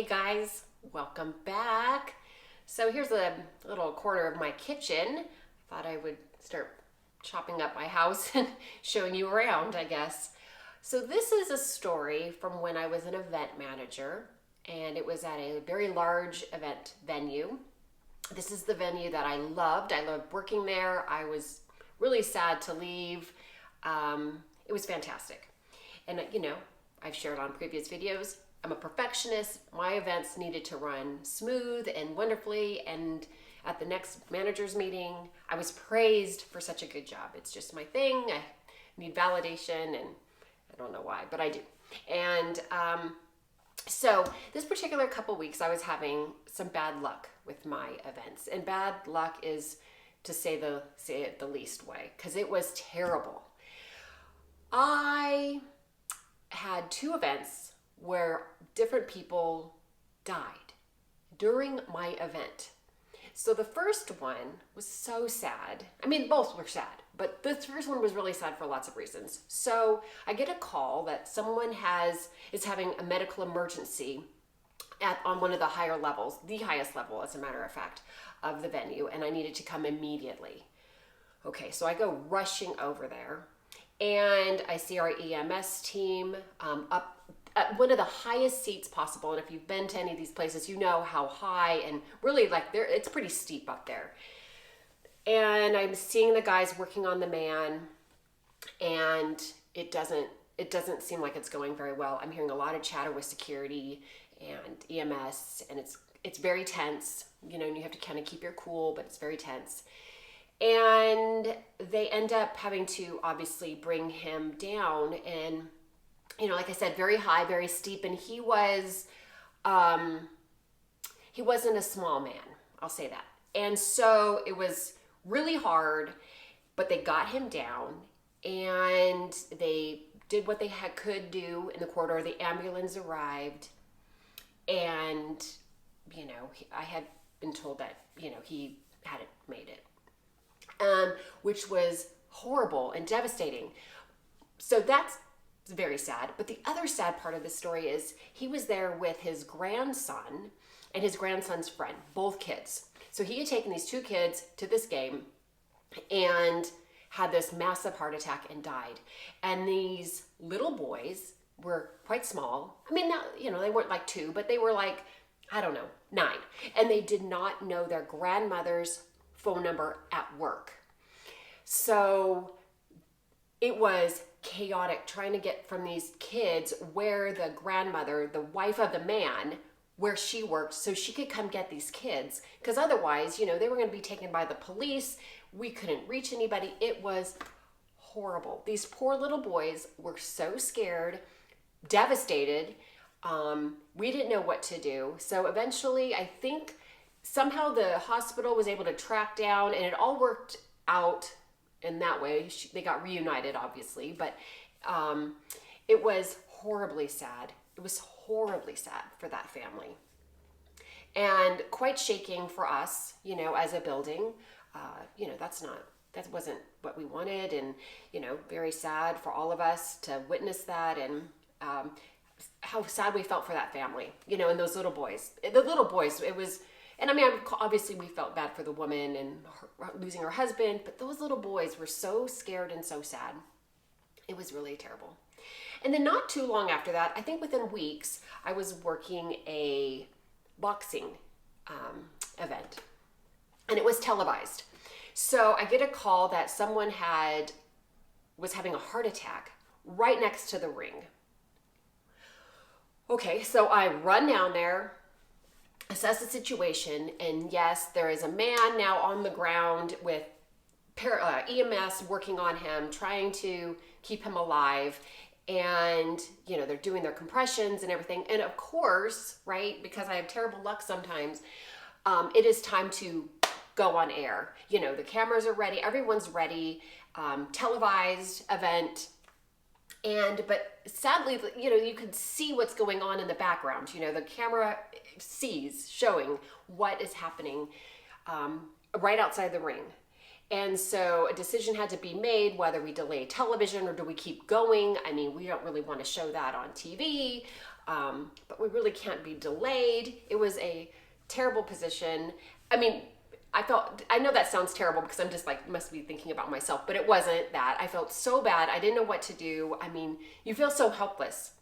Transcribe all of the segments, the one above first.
guys, welcome back. So here's a little corner of my kitchen. Thought I would start chopping up my house and showing you around, I guess. So this is a story from when I was an event manager, and it was at a very large event venue. This is the venue that I loved. I loved working there. I was really sad to leave. It was fantastic. And I've shared on previous videos, I'm a perfectionist. My events needed to run smooth and wonderfully. And at the next manager's meeting, I was praised for such a good job. It's just my thing. I need validation, and I don't know why, but I do. And so this particular couple weeks, I was having some bad luck with my events. And bad luck is, to say it the least way, because it was terrible. I had two events where different people died during my event. So the first one was so sad. I mean, both were sad, but the first one was really sad for lots of reasons. So I get a call that someone is having a medical emergency on one of the higher levels, the highest level, as a matter of fact, of the venue, and I needed to come immediately. Okay, so I go rushing over there, and I see our EMS team up at one of the highest seats possible. And if you've been to any of these places, you know how high and really it's pretty steep up there. And I'm seeing the guys working on the man, and it doesn't seem like it's going very well. I'm hearing a lot of chatter with security and EMS, and it's very tense, and you have to kind of keep your cool, but it's very tense. And they end up having to obviously bring him down, and like I said, very high, very steep, and he wasn't a small man, I'll say that. And so it was really hard, but they got him down, and they did what they could do in the corridor. The ambulance arrived, and I had been told that he hadn't made it, which was horrible and devastating. So that's very sad. But the other sad part of the story is he was there with his grandson and his grandson's friend, both kids. So he had taken these two kids to this game and had this massive heart attack and died. And these little boys were quite small. I mean, they weren't like 2, but they were like, I don't know, 9. And they did not know their grandmother's phone number at work. So it was chaotic trying to get from these kids where the grandmother, the wife of the man, where she worked, so she could come get these kids. Because otherwise, they were going to be taken by the police. We couldn't reach anybody. It was horrible. These poor little boys were so scared, devastated. We didn't know what to do. So eventually, I think somehow the hospital was able to track down, and it all worked out in that way. They got reunited, obviously, but it was horribly sad. It was horribly sad for that family, and quite shaking for us, as a building. That wasn't what we wanted, and very sad for all of us to witness that, and how sad we felt for that family, and those little boys. The little boys, it was. And I mean, obviously we felt bad for the woman and losing her husband, but those little boys were so scared and so sad. It was really terrible. And then not too long after that, I think within weeks, I was working a boxing event, and it was televised. So I get a call that someone was having a heart attack right next to the ring. Okay, so I run down there, assess the situation, and yes, there is a man now on the ground with EMS working on him, trying to keep him alive, and they're doing their compressions and everything. And of course, right, because I have terrible luck sometimes, it is time to go on air. The cameras are ready, everyone's ready, televised event. But sadly, you can see what's going on in the background. The camera showing what is happening right outside the ring. And so a decision had to be made whether we delay television or do we keep going. I mean, we don't really want to show that on TV. but we really can't be delayed. It was a terrible position. I mean, I know that sounds terrible because I'm just like, must be thinking about myself, but it wasn't that. I felt so bad. I didn't know what to do. I mean, you feel so helpless.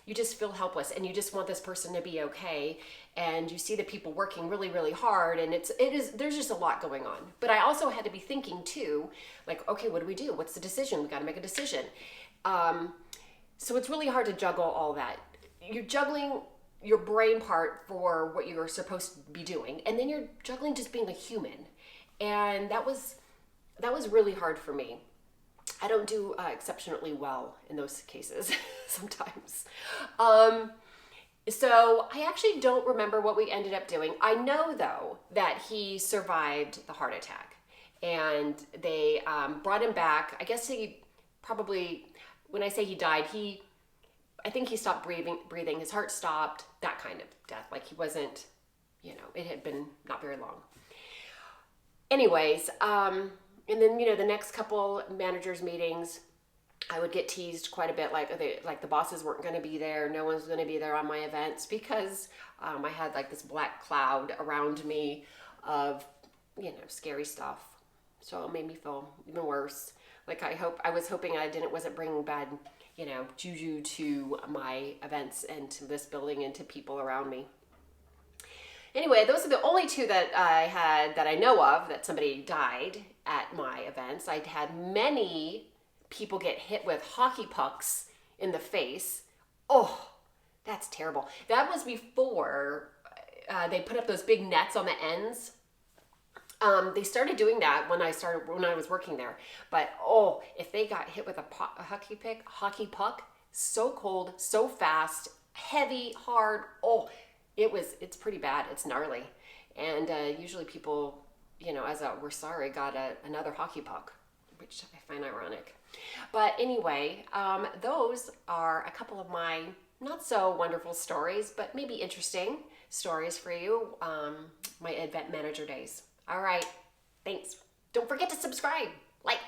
You just feel helpless and you just want this person to be okay. And you see the people working really, really hard and there's just a lot going on. But I also had to be thinking too, like, okay, what do we do? What's the decision? We got to make a decision. So it's really hard to juggle all that. You're juggling your brain part for what you're supposed to be doing, and then you're juggling just being a human. And that was really hard for me. I don't do exceptionally well in those cases sometimes. So I actually don't remember what we ended up doing. I know though that he survived the heart attack, and they brought him back. I guess he probably, when I say he died, I think he stopped breathing. His heart stopped, that kind of death. Like he wasn't, it had been not very long. Anyways, and then, the next couple managers meetings, I would get teased quite a bit. Like the bosses weren't going to be there. No one's going to be there on my events because I had like this black cloud around me of, scary stuff. So it made me feel even worse. Like I was hoping wasn't bringing bad, juju to my events and to this building and to people around me. Anyway, those are the only two that I had that I know of that somebody died at my events. I'd had many people get hit with hockey pucks in the face. Oh, that's terrible. That was before they put up those big nets on the ends. They started doing that when I was working there. But if they got hit with a hockey puck, so cold, so fast, heavy, hard. It's pretty bad. It's gnarly. And usually people, we're sorry, got another hockey puck, which I find ironic. But anyway, those are a couple of my not so wonderful stories, but maybe interesting stories for you, my event manager days. All right, thanks. Don't forget to subscribe, like,